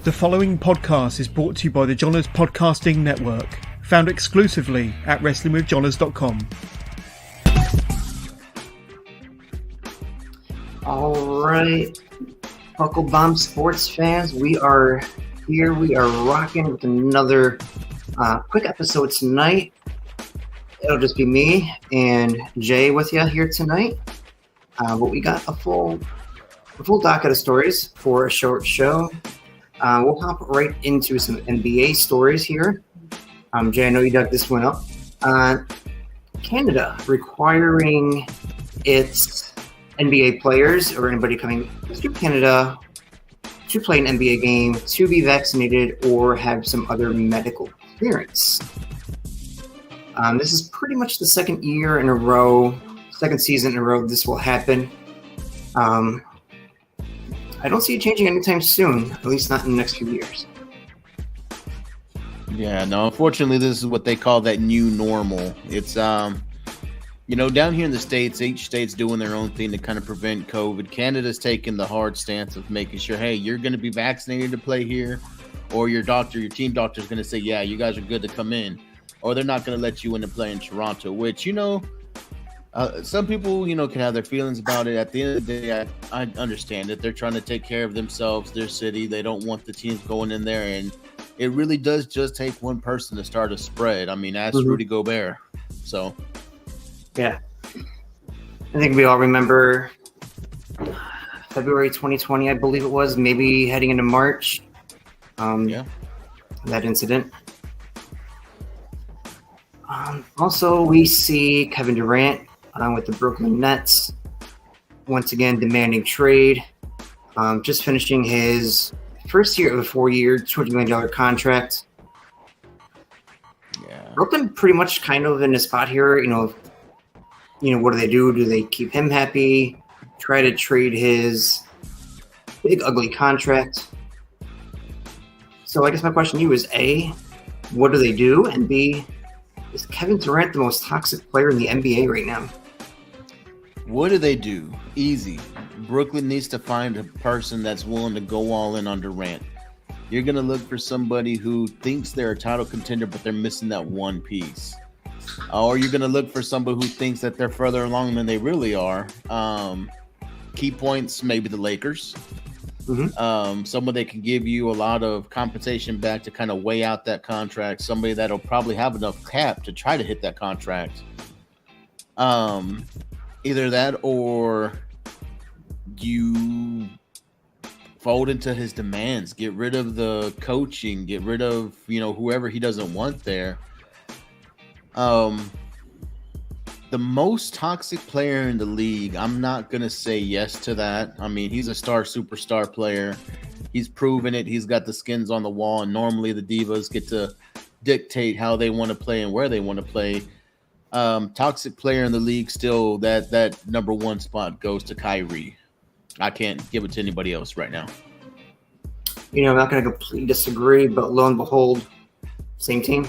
The following podcast is brought to you by the Johners Podcasting Network, found exclusively at WrestlingWithJohners.com. All right, Bucklebomb Sports fans, we are here. We are rocking with another quick episode tonight. It'll just be me and Jay with you here tonight. But we got a full docket of stories for a short show. We'll hop right into some NBA stories here. Jay, I know you dug this one up. Canada requiring its NBA players or anybody coming to Canada to play an NBA game to be vaccinated or have some other medical clearance. This is pretty much the second season in a row this will happen. I don't see it changing anytime soon, at least not in the next few years. Yeah, no, unfortunately, this is what they call that new normal. It's, down here in the States, each state's doing their own thing to kind of prevent COVID. Canada's taking the hard stance of making sure, hey, you're going to be vaccinated to play here, or your team doctor is going to say, yeah, you guys are good to come in, or they're not going to let you in to play in Toronto, which, some people, can have their feelings about it. At the end of the day, I understand that they're trying to take care of themselves, their city. They don't want the teams going in there, and it really does just take one person to start a spread. I mean, that's Rudy Gobert. So, yeah. I think we all remember February 2020, I believe it was, maybe heading into March. That incident. Also, we see Kevin Durant with the Brooklyn Nets once again demanding trade. Just finishing his first year of a 4-year, $200 million contract. Yeah. Brooklyn pretty much kind of in a spot here. What do they do? Do they keep him happy? Try to trade his big, ugly contract? So I guess my question to you is A, what do they do? And B, is Kevin Durant the most toxic player in the NBA right now? What do they do? Easy. Brooklyn needs to find a person that's willing to go all in on Durant. You're going to look for somebody who thinks they're a title contender, but they're missing that one piece. Or you're going to look for somebody who thinks that they're further along than they really are. Key points, maybe the Lakers. Somebody that can give you a lot of compensation back to kind of weigh out that contract. Somebody that'll probably have enough cap to try to hit that contract. Either that or you fold into his demands, get rid of the coaching, get rid of, whoever he doesn't want there. The most toxic player in the league, I'm not going to say yes to that. I mean, he's a superstar player. He's proven it. He's got the skins on the wall, and normally the divas get to dictate how they want to play and where they want to play. Toxic player in the league still, that number one spot goes to Kyrie. I can't give it to anybody else right now. I'm not going to completely disagree, but lo and behold, same team.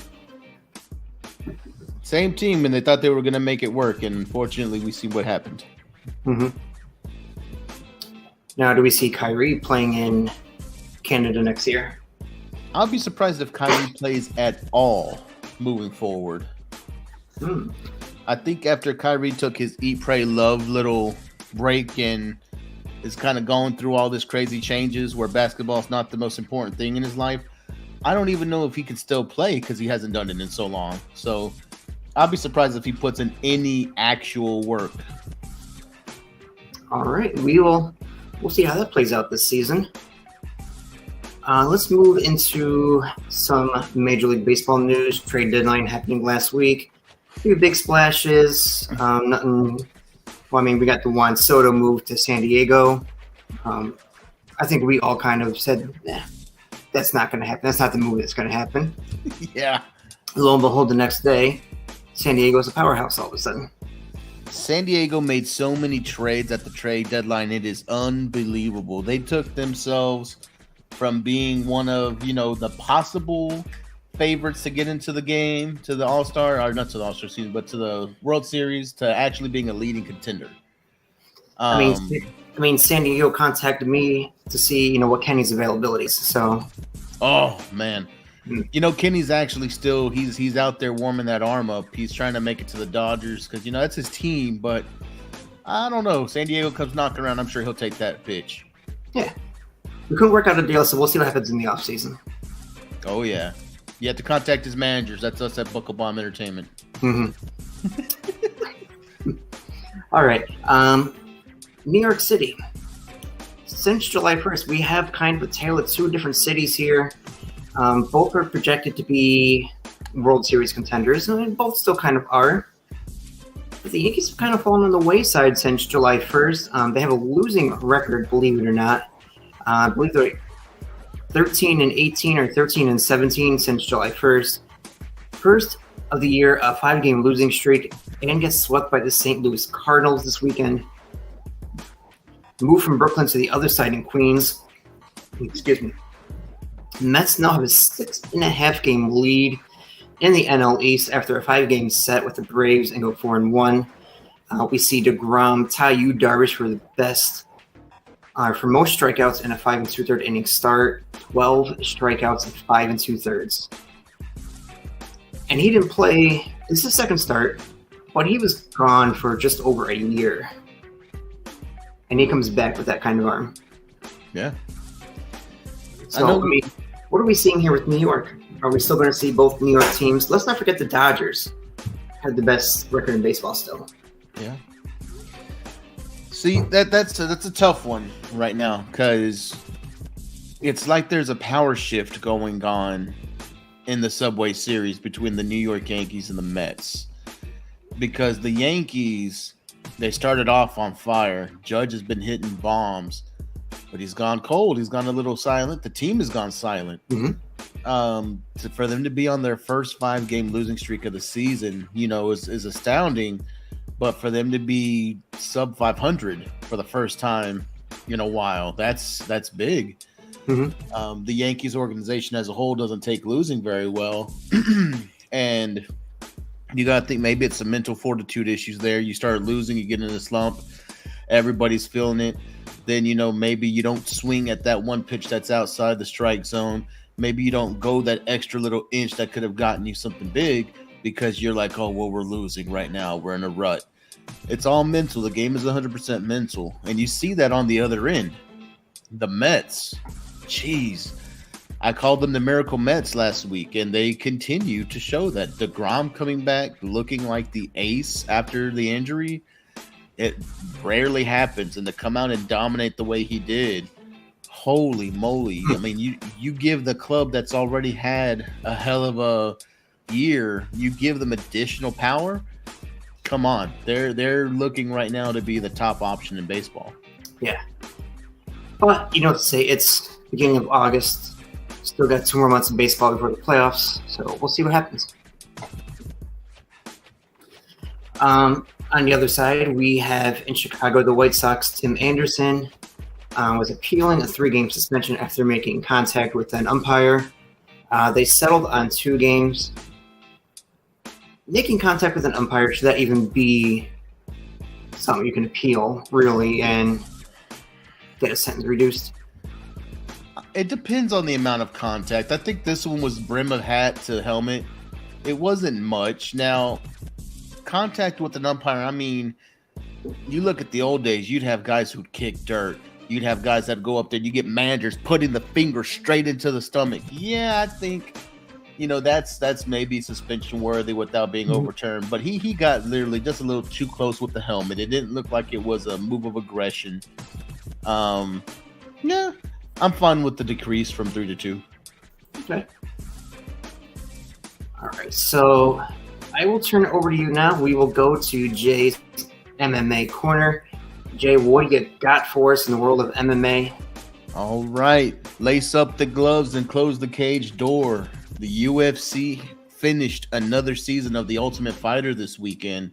Same team, and they thought they were going to make it work, and unfortunately, we see what happened. Now, do we see Kyrie playing in Canada next year? I'll be surprised if Kyrie plays at all moving forward. I think after Kyrie took his eat, pray, love little break and is kind of going through all this crazy changes where basketball is not the most important thing in his life, I don't even know if he can still play because he hasn't done it in so long. So I'll be surprised if he puts in any actual work. All right, we'll see how that plays out this season. Let's move into some Major League Baseball news. Trade deadline happening last week. A few big splashes. Nothing. Well, we got the Juan Soto move to San Diego. I think we all kind of said, that's not going to happen. That's not the move that's going to happen. Yeah. Lo and behold, the next day, San Diego's a powerhouse all of a sudden. San Diego made so many trades at the trade deadline. It is unbelievable. They took themselves from being one of, the possible favorites to get into the game, to the All-Star, or not to the All-Star season, but to the World Series, to actually being a leading contender. I mean, San Diego contacted me to see, what Kenny's availabilities. So, oh man, Kenny's actually still he's out there warming that arm up. He's trying to make it to the Dodgers because that's his team. But I don't know. San Diego comes knocking around. I'm sure he'll take that pitch. Yeah, we couldn't work out a deal, so we'll see what happens in the offseason. Oh yeah, you have to contact his managers. That's us at Bucklebomb Entertainment. Mm-hmm. All right. New York City. Since July 1st, we have kind of a tale of two different cities here. Both are projected to be World Series contenders, and both still kind of are. But the Yankees have kind of fallen on the wayside since July 1st. They have a losing record, believe it or not. I believe they're 13-18 or 13-17 since July 1st. First of the year, a 5-game losing streak, and gets swept by the St. Louis Cardinals this weekend. Moved from Brooklyn to the other side in Queens. Excuse me. Mets now have a 6.5-game lead in the NL East after a 5-game set with the Braves and go 4-1. We see DeGrom tie Yu Darvish for the best, for most strikeouts in a 5 2/3 inning start, 12 strikeouts in 5 2/3. And he didn't play. This is his second start, but he was gone for just over a year. And he comes back with that kind of arm. Yeah. So, what are we seeing here with New York? Are we still going to see both New York teams? Let's not forget the Dodgers had the best record in baseball still. Yeah. See, that's a tough one right now because it's like there's a power shift going on in the Subway Series between the New York Yankees and the Mets. Because the Yankees, they started off on fire. Judge has been hitting bombs, but he's gone cold. He's gone a little silent. The team has gone silent. Mm-hmm. For them to be on their first 5-game losing streak of the season, is astounding. But for them to be sub 500 for the first time in a while, that's big. Mm-hmm. The Yankees organization as a whole doesn't take losing very well, and you got to think maybe it's some mental fortitude issues there. You start losing, you get in a slump, everybody's feeling it. Then, maybe you don't swing at that one pitch that's outside the strike zone. Maybe you don't go that extra little inch that could have gotten you something big because you're like, oh, well, we're losing right now. We're in a rut. It's all mental. The game is 100% mental. And you see that on the other end. The Mets, jeez. I called them the Miracle Mets last week, and they continue to show that. DeGrom coming back, looking like the ace after the injury, it rarely happens. And to come out and dominate the way he did, holy moly. I mean, you give the club that's already had a hell of a year, you give them additional power. Come on. They're looking right now to be the top option in baseball. Yeah. But, to say it's beginning of August. Still got 2 more months of baseball before the playoffs, so we'll see what happens. On the other side, we have in Chicago, the White Sox, Tim Anderson was appealing a 3-game suspension after making contact with an umpire. They settled on 2 games. Making contact with an umpire, should that even be something you can appeal, really, and get a sentence reduced? It depends on the amount of contact. I think this one was brim of hat to helmet. It wasn't much. Now, contact with an umpire, I mean, you look at the old days, you'd have guys who'd kick dirt. You'd have guys that go up there. You get managers putting the finger straight into the stomach. Yeah, I think, that's maybe suspension worthy without being overturned. But he got literally just a little too close with the helmet. It didn't look like it was a move of aggression. Yeah. I'm fine with the decrease from 3 to 2. Okay. All right. So I will turn it over to you now. We will go to Jay's MMA Corner. Jay, what do you got for us in the world of MMA? All right. Lace up the gloves and close the cage door. The UFC finished another season of The Ultimate Fighter this weekend.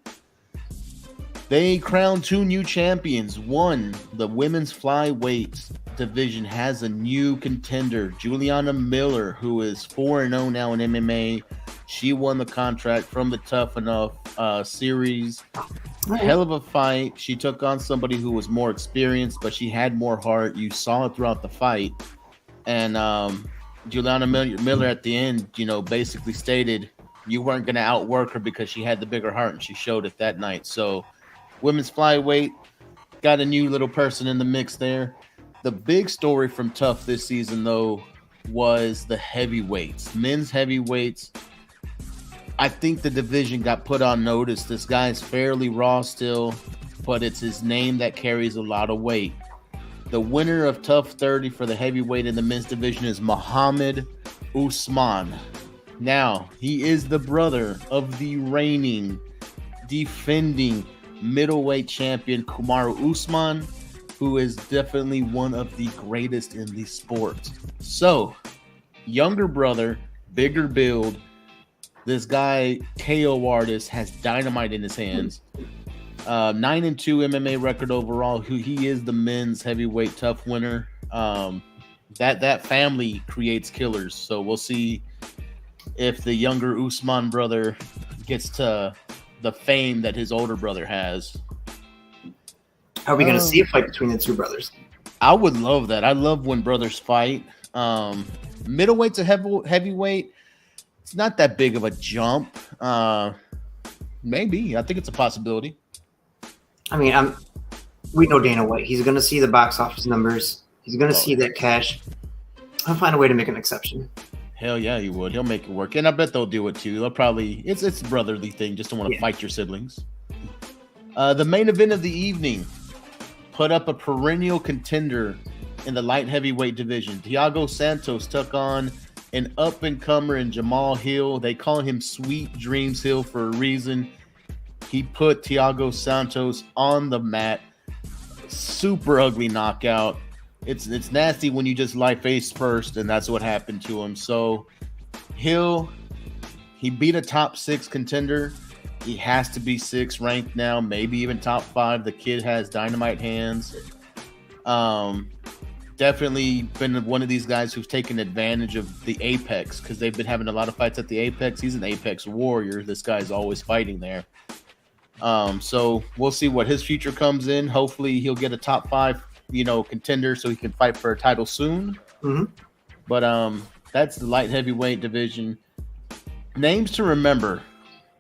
They crowned 2 new champions. One, the women's flyweight division has a new contender, Juliana Miller, who is 4-0 now in MMA. She won the contract from the Tough Enough series. Hell of a fight. She took on somebody who was more experienced, but she had more heart. You saw it throughout the fight. And Juliana Miller at the end, basically stated you weren't going to outwork her because she had the bigger heart, and she showed it that night. So women's flyweight got a new little person in the mix there. The big story from Tough this season, though, was the heavyweights. Men's heavyweights. I think the division got put on notice. This guy's fairly raw still, but it's his name that carries a lot of weight. The winner of Tough 30 for the heavyweight in the men's division is Muhammad Usman. Now, he is the brother of the reigning, defending middleweight champion Kamaru Usman, who is definitely one of the greatest in the sport. So, younger brother, bigger build. This guy, KO artist, has dynamite in his hands. 9-2 MMA record overall. He is the men's heavyweight tough winner. That family creates killers. So we'll see if the younger Usman brother gets to the fame that his older brother has. Are we going to see a fight between the two brothers? I would love that. I love when brothers fight. Middleweight to heavyweight, it's not that big of a jump. Maybe. I think it's a possibility. I mean, we know Dana White. He's going to see the box office numbers. He's going to see that cash. I'll find a way to make an exception. Hell yeah, he would. He'll make it work. And I bet they'll do it too. They'll probably, it's a brotherly thing. Just don't want to fight your siblings. The main event of the evening put up a perennial contender in the light heavyweight division. Thiago Santos took on an up-and-comer in Jamal Hill. They call him Sweet Dreams Hill for a reason. He put Thiago Santos on the mat. Super ugly knockout. It's nasty when you just lie face first, and that's what happened to him. So Hill, he beat a top 6 contender. He has to be 6 ranked now, maybe even top 5. The kid has dynamite hands. Definitely been one of these guys who's taken advantage of the Apex because they've been having a lot of fights at the Apex. He's an Apex warrior. This guy's always fighting there. So we'll see what his future comes in. Hopefully he'll get a top 5, contender so he can fight for a title soon. Mm-hmm. But that's the light heavyweight division. Names to remember.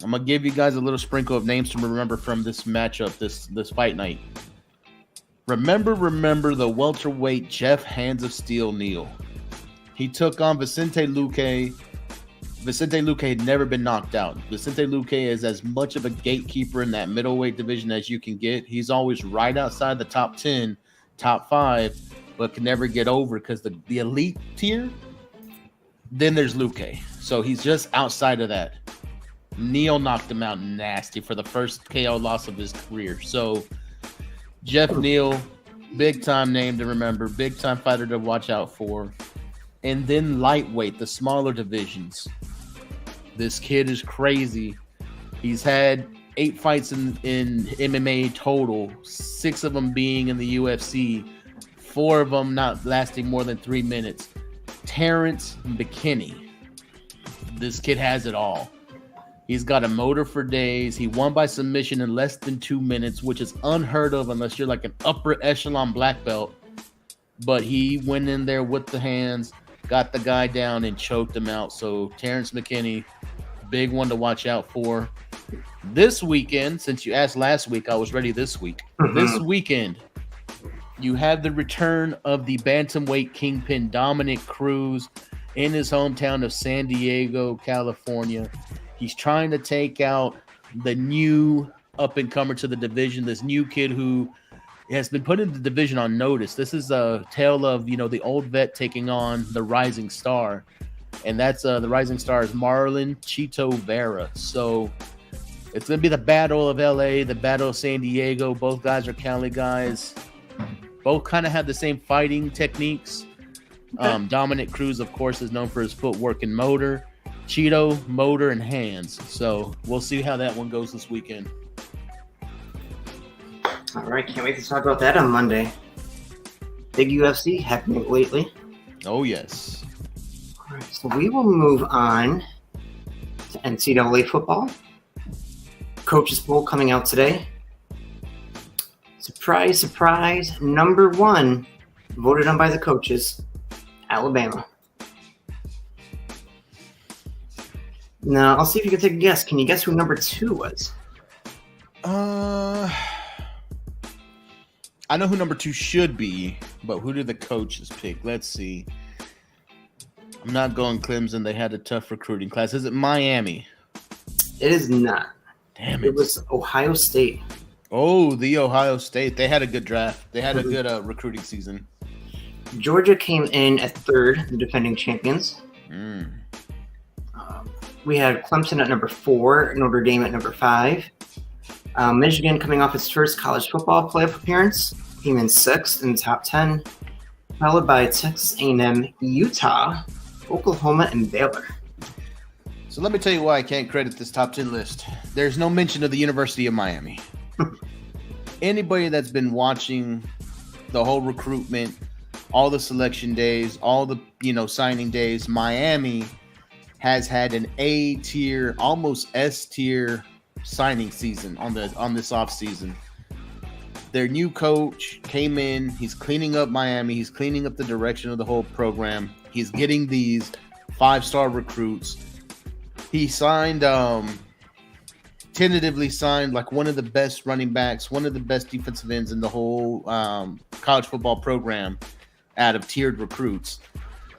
I'm going to give you guys a little sprinkle of names to remember from this matchup, this fight night. Remember the welterweight Jeff Hands of Steel Neal. He took on Vicente Luque. Vicente Luque had never been knocked out. Vicente Luque is as much of a gatekeeper in that middleweight division as you can get. He's always right outside the top 10, top 5, but can never get over because the elite tier, then there's Luque. So he's just outside of that. Neal knocked him out nasty for the first KO loss of his career. So Jeff Neal, big time name to remember, big time fighter to watch out for. And then lightweight, the smaller divisions. This kid is crazy. He's had 8 fights in MMA total, 6 of them being in the UFC, 4 of them not lasting more than 3 minutes. Terrence McKinney. This kid has it all. He's got a motor for days. He won by submission in less than 2 minutes, which is unheard of unless you're like an upper echelon black belt. But he went in there with the hands, got the guy down, and choked him out. So Terrence McKinney, big one to watch out for. This weekend, since you asked last week, I was ready this week. Mm-hmm. This weekend, you have the return of the bantamweight kingpin Dominic Cruz in his hometown of San Diego, California. He's trying to take out the new up-and-comer to the division, this new kid who has been put in the division on notice. This is a tale of, the old vet taking on the rising star. And that's the rising star is Marlon Chito Vera. So it's going to be the battle of LA, the battle of San Diego. Both guys are Cali guys. Both kind of have the same fighting techniques. Dominic Cruz, of course, is known for his footwork and motor. Cheeto, motor, and hands. So we'll see how that one goes this weekend. All right, can't wait to talk about that on Monday. Big UFC happening lately. Oh, yes. All right, so we will move on to NCAA football. Coaches Bowl coming out today. surprise, surprise, number 1, voted on by the coaches, Alabama. Now, I'll see if you can take a guess. Can you guess who number 2 was? I know who number 2 should be, but who did the coaches pick? Let's see. I'm not going Clemson. They had a tough recruiting class. Is it Miami? It is not. Damn it. It was Ohio State. Oh, the Ohio State. They had a good draft. They had a good recruiting season. Georgia came in at 3rd, the defending champions. We had Clemson at number 4, Notre Dame at number 5. Michigan, coming off its first college football playoff appearance, came in 6th in the top 10, followed by Texas A&M, Utah, Oklahoma, and Baylor. So let me tell you why I can't credit this top 10 list. There's no mention of the University of Miami. Anybody that's been watching the whole recruitment, all the selection days, all the signing days, Miami has had an A tier, almost S tier signing season on this offseason. Their new coach came in. He's cleaning up Miami. He's cleaning up the direction of the whole program. He's getting these 5-star recruits. He signed, tentatively signed like one of the best running backs, one of the best defensive ends in the whole college football program out of tiered recruits.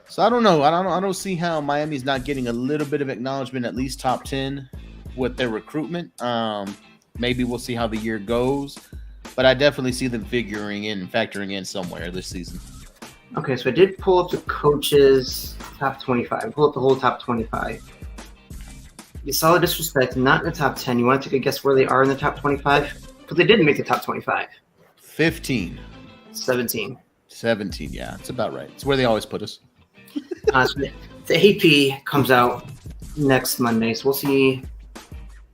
So I don't know. I don't see how Miami's not getting a little bit of acknowledgement, at least top 10 with their recruitment. Maybe we'll see how the year goes, but I definitely see them factoring in somewhere this season. Okay, so I did pull up the coaches' top 25. Pull up the whole top 25. You saw the disrespect, not in the top 10. You want to take a guess where they are in the top 25? Because they didn't make the top 25. 15. 17. 17, yeah. It's about right. It's where they always put us. So the AP comes out next Monday, so we'll see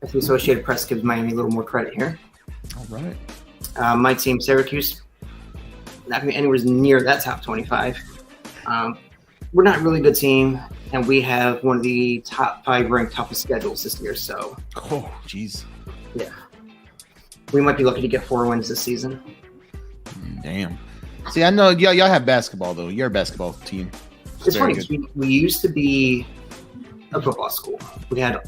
if the Associated Press gives Miami a little more credit here. All right. My team, Syracuse, not going to be anywhere near that top 25. We're not a really good team, and we have one of the top 5 ranked toughest schedules this year. So, oh, jeez. Yeah. We might be lucky to get 4 wins this season. Damn. See, I know y'all have basketball, though. You're a basketball team. It's funny because we used to be a football school. We had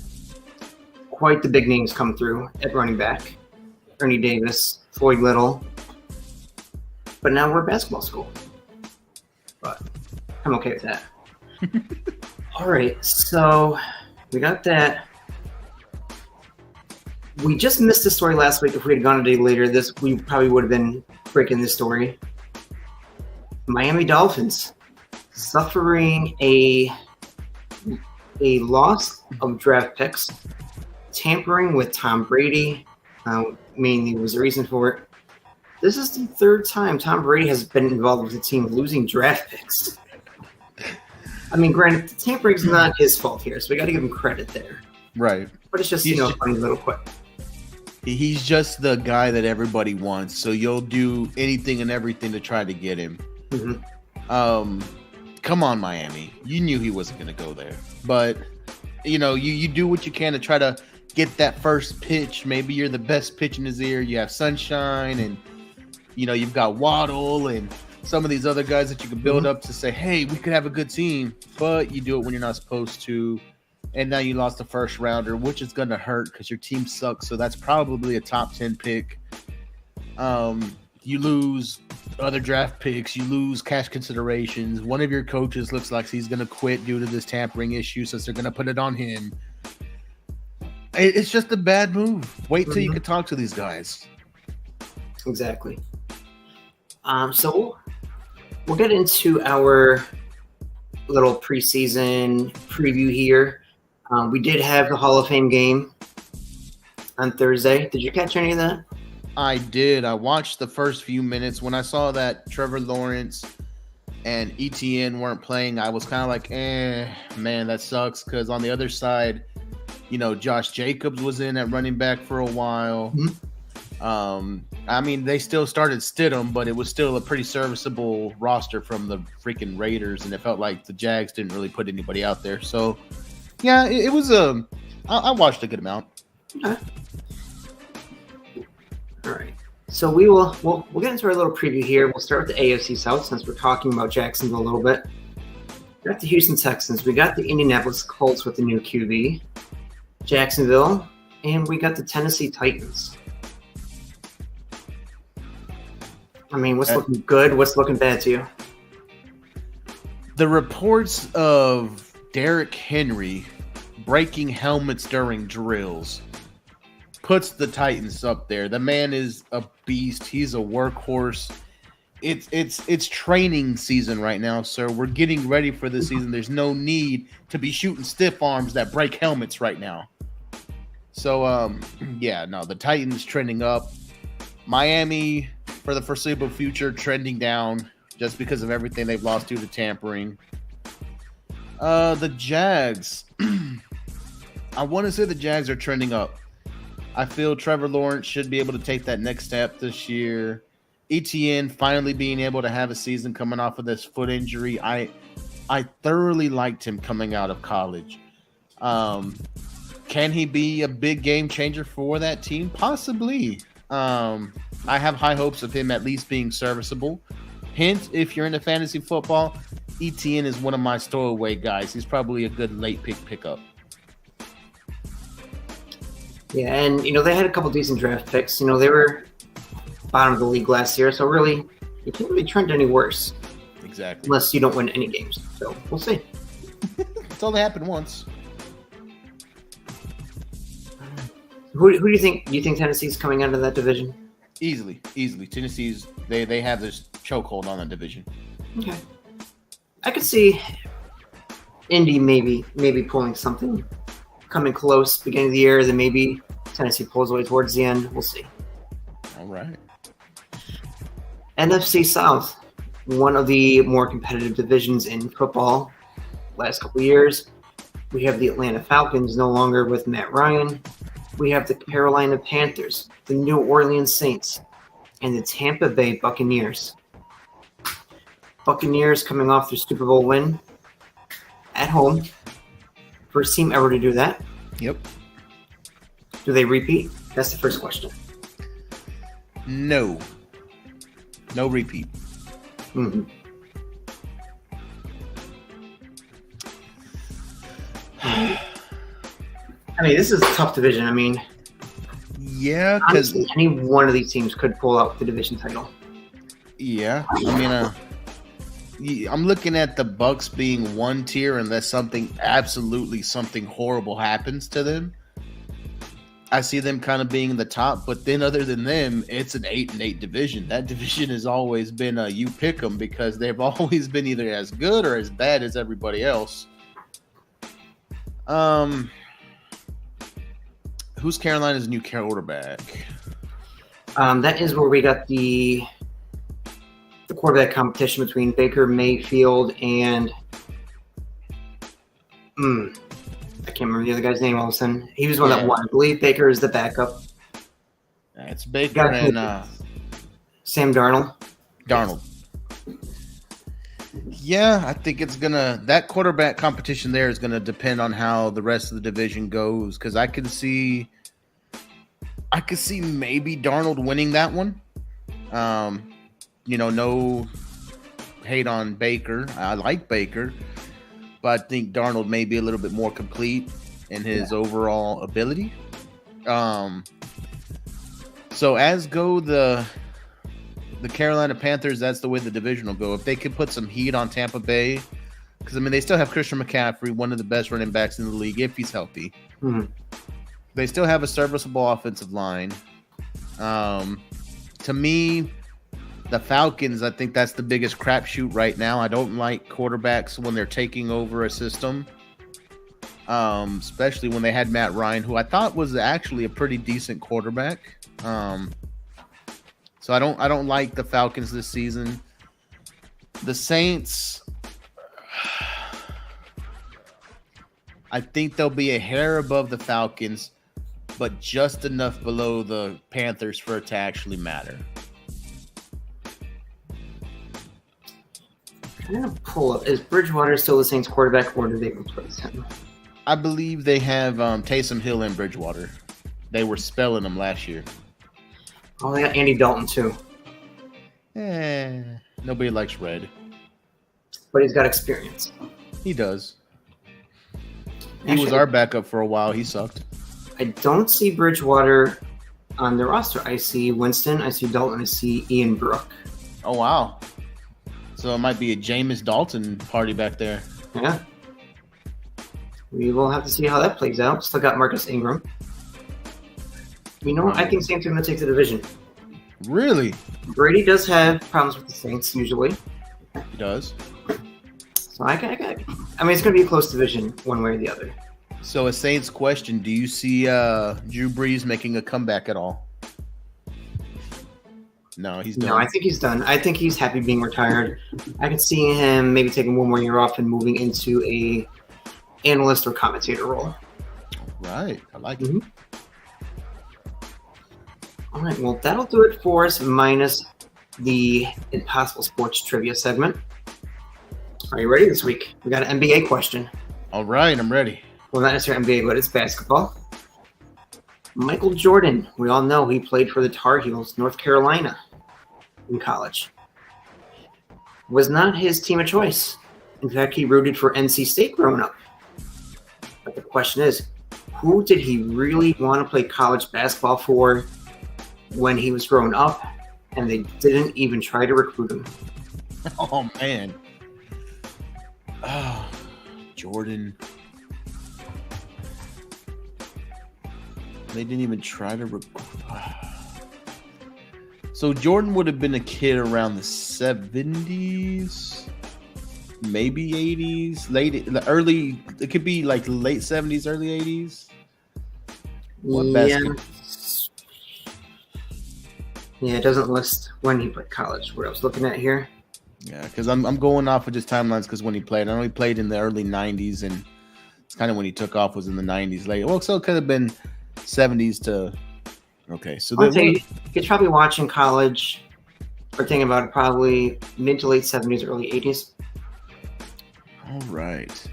quite the big names come through at running back. Ernie Davis, Floyd Little. But now we're a basketball school. But I'm okay with that. All right, so we got that. We just missed the story last week. If we had gone a day later, we probably would have been breaking this story. Miami Dolphins suffering a loss of draft picks, tampering with Tom Brady, mainly was the reason for it. This is the 3rd time Tom Brady has been involved with the team losing draft picks. I mean, granted, the tampering's not his fault here, so we got to give him credit there. Right. But it's just, a funny little quip. He's just the guy that everybody wants, so you'll do anything and everything to try to get him. Mm-hmm. Come on, Miami. You knew he wasn't going to go there. But, you do what you can to try to get that first pitch. Maybe you're the best pitch in his ear. You have Sunshine and, you've got Waddle and some of these other guys that you can build up to say, hey, we could have a good team. But you do it when you're not supposed to. And now you lost the first rounder, which is going to hurt because your team sucks. So that's probably a top 10 pick. You lose other draft picks. You lose cash considerations. One of your coaches looks like he's going to quit due to this tampering issue, so they're going to put it on him. It's just a bad move. Wait till you can talk to these guys. Exactly. So we'll get into our little preseason preview here. We did have the Hall of Fame game on Thursday. Did you catch any of that? I did. I watched the first few minutes. When I saw that Trevor Lawrence and ETN weren't playing, I was kind of like, man, that sucks. Because on the other side, Josh Jacobs was in at running back for a while. I mean, they still started Stidham, but it was still a pretty serviceable roster from the freaking Raiders, and it felt like the Jags didn't really put anybody out there. So, yeah, it was I watched a good amount. Okay. All right. So we'll get into our little preview here. We'll start with the AFC South since we're talking about Jacksonville a little bit. We got the Houston Texans. We got the Indianapolis Colts with the new QB, Jacksonville, and we got the Tennessee Titans. I mean, what's looking good? What's looking bad to you? The reports of Derrick Henry breaking helmets during drills puts the Titans up there. The man is a beast. He's a workhorse. It's training season right now, sir. We're getting ready for the season. There's no need to be shooting stiff arms that break helmets right now. So, the Titans trending up. Miami, for the foreseeable future, trending down just because of everything they've lost due to tampering. The Jags. I want to say the Jags are trending up. I feel Trevor Lawrence should be able to take that next step this year. ETN finally being able to have a season coming off of this foot injury. I thoroughly liked him coming out of college. Can he be a big game changer for that team? Possibly. I have high hopes of him at least being serviceable. Hint, if you're into fantasy football, ETN is one of my stowaway guys. He's probably a good late pickup. Yeah, and, they had a couple decent draft picks. They were bottom of the league last year, so really, you can't really trend any worse. Exactly. Unless you don't win any games. So, we'll see. It's only happened once. Who do you think? Do you think Tennessee's coming out of that division? Easily. Tennessee's, they have this chokehold on the division. Okay. I could see Indy maybe pulling something, coming close beginning of the year, then maybe Tennessee pulls away towards the end. We'll see. All right. NFC South, one of the more competitive divisions in football last couple of years. We have the Atlanta Falcons no longer with Matt Ryan. We have the Carolina Panthers, the New Orleans Saints, and the Tampa Bay Buccaneers. Buccaneers coming off their Super Bowl win at home. First team ever to do that. Yep. Do they repeat? That's the first question. No repeat. Mm-hmm. I mean, this is a tough division. I mean, yeah, because any one of these teams could pull out the division title. Yeah, I mean, I'm looking at the Bucks being one tier unless something horrible happens to them. I see them kind of being the top, but then other than them, it's an 8-8 division. That division has always been you pick them because they've always been either as good or as bad as everybody else. Who's Carolina's new quarterback? That is where we got the quarterback competition between Baker Mayfield and I can't remember the other guy's name all of a sudden. He was the one that won. I believe Baker is the backup. It's Baker and Sam Darnold. Yeah, I think that quarterback competition there is gonna depend on how the rest of the division goes. Because I could see maybe Darnold winning that one. No hate on Baker. I like Baker, but I think Darnold may be a little bit more complete in his overall ability. So as go the Carolina Panthers, that's the way the division will go. If they could put some heat on Tampa Bay, because, I mean, they still have Christian McCaffrey, one of the best running backs in the league, if he's healthy. Mm-hmm. They still have a serviceable offensive line. To me, the Falcons, I think that's the biggest crapshoot right now. I don't like quarterbacks when they're taking over a system, especially when they had Matt Ryan, who I thought was actually a pretty decent quarterback. So I don't like the Falcons this season. The Saints, I think they'll be a hair above the Falcons, but just enough below the Panthers for it to actually matter. I'm going to pull up. Is Bridgewater still the Saints quarterback, or do they replace him? I believe they have Taysom Hill and Bridgewater. They were spelling them last year. Oh, they got Andy Dalton too. Nobody likes red. But he's got experience. He does. He Actually, was our backup for a while. He sucked. I don't see Bridgewater on the roster. I see Winston, I see Dalton, I see Ian Brook. Oh, wow. So it might be a Jameis Dalton party back there. Yeah. We will have to see how that plays out. Still got Marcus Ingram. You know what? I think Saints are going to take the division. Really? Brady does have problems with the Saints usually. He does. So I mean, it's going to be a close division one way or the other. So a Saints question, do you see Drew Brees making a comeback at all? No, he's done. No, I think he's done. I think he's happy being retired. I can see him maybe taking one more year off and moving into a analyst or commentator role. Right. I like it. All right, well, that'll do it for us, minus the Impossible Sports Trivia segment. Are you ready this week? We got an NBA question. All right, I'm ready. Well, not necessarily NBA, but it's basketball. Michael Jordan, we all know he played for the Tar Heels, North Carolina, in college. Was not his team of choice. In fact, he rooted for NC State growing up. But the question is, who did he really want to play college basketball for when he was growing up, and they didn't even try to recruit him? Oh, man. Oh, Jordan. They didn't even try to recruit. So Jordan would have been a kid around the 70s, maybe 80s, early. It could be like late 70s, early 80s. Yeah, it doesn't list when he played college. What I was looking at here. Yeah, because I'm going off of just timelines because when he played. I know he played in the early 90s, and it's kind of when he took off was in the 90s late. Well, so it could have been 70s to... Okay, so he's probably watching college or thinking about it probably mid to late 70s, early 80s. All right.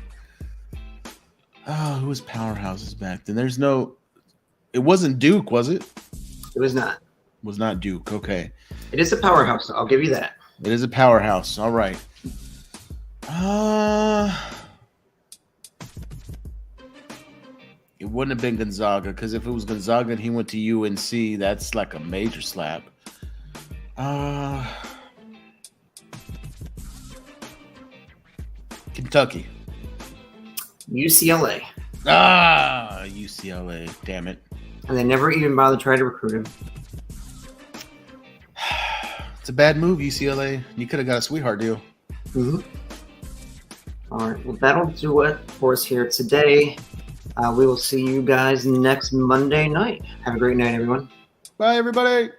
Oh, who was powerhouses back then? There's no... It wasn't Duke, was it? It was not. It was not Duke, okay. It is a powerhouse, I'll give you that. It is a powerhouse, all right. It wouldn't have been Gonzaga, because if it was Gonzaga and he went to UNC, that's like a major slap. Kentucky. UCLA. UCLA. Damn it. And they never even bothered to try to recruit him. It's a bad move, UCLA. You could have got a sweetheart deal. Mm-hmm. All right. Well, that'll do it for us here today. We will see you guys next Monday night. Have a great night, everyone. Bye, everybody.